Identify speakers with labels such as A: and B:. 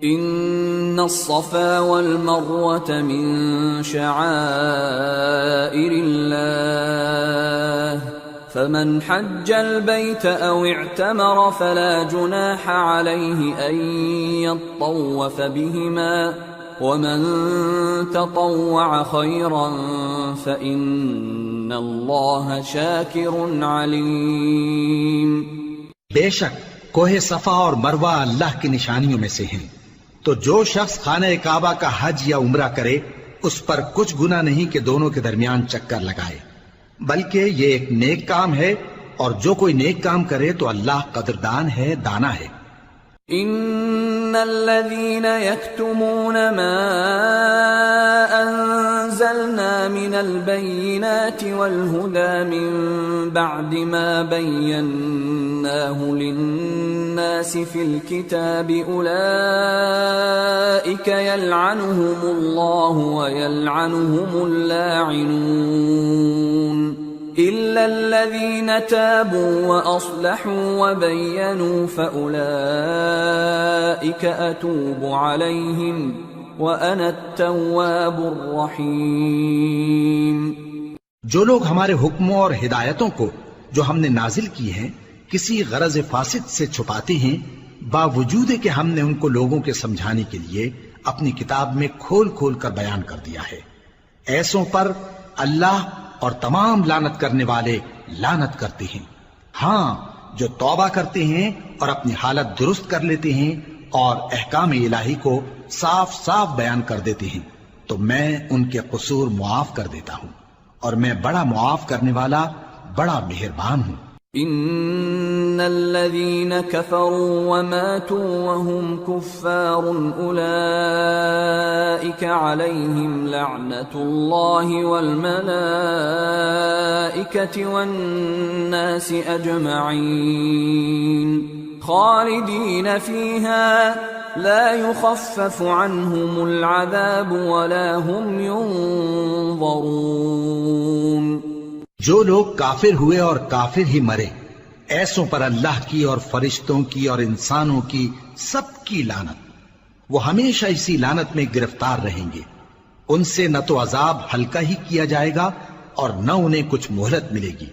A: ان الصفا والمروة من شعائر الله فمن حج البيت او اعتمر فلا جناح عليه ان يطوف بهما ومن تطوع خيرا فإن الله شاكر عليم۔
B: بے شک کوہ صفا اور مروہ اللہ کی نشانیوں میں سے ہیں، تو جو شخص خانہ کعبہ کا حج یا عمرہ کرے اس پر کچھ گناہ نہیں کہ دونوں کے درمیان چکر لگائے، بلکہ یہ ایک نیک کام ہے، اور جو کوئی نیک کام کرے تو اللہ قدردان ہے، دانا ہے۔
A: ان الذين يكتمون ما انزلنا من البينات والهدى من بعد ما بيناه للناس في الكتاب اولئك يلعنهم الله ويلعنهم اللاعنون إلا الذين تابوا وأصلحوا وبينوا فأولئك أتوب عليهم وأنا التواب الرحيم۔
B: جو لوگ ہمارے حکموں اور ہدایتوں کو جو ہم نے نازل کی ہیں کسی غرض فاسد سے چھپاتے ہیں، باوجود کہ ہم نے ان کو لوگوں کے سمجھانے کے لیے اپنی کتاب میں کھول کھول کر بیان کر دیا ہے، ایسوں پر اللہ اور تمام لعنت کرنے والے لعنت کرتے ہیں۔ ہاں، جو توبہ کرتے ہیں اور اپنی حالت درست کر لیتے ہیں اور احکام الہی کو صاف صاف بیان کر دیتے ہیں تو میں ان کے قصور معاف کر دیتا ہوں، اور میں بڑا معاف کرنے والا بڑا مہربان ہوں۔
A: ان الذين كفروا وماتوا وهم كفار اولئك عليهم لعنة الله والملائكة والناس اجمعين خالدين فيها لا يخفف عنهم العذاب ولا هم ينظرون۔
B: جو لوگ کافر ہوئے اور کافر ہی مرے، ایسوں پر اللہ کی اور فرشتوں کی اور انسانوں کی سب کی لعنت، وہ ہمیشہ اسی لعنت میں گرفتار رہیں گے، ان سے نہ تو عذاب ہلکا ہی کیا جائے گا اور نہ انہیں کچھ مہلت ملے گی۔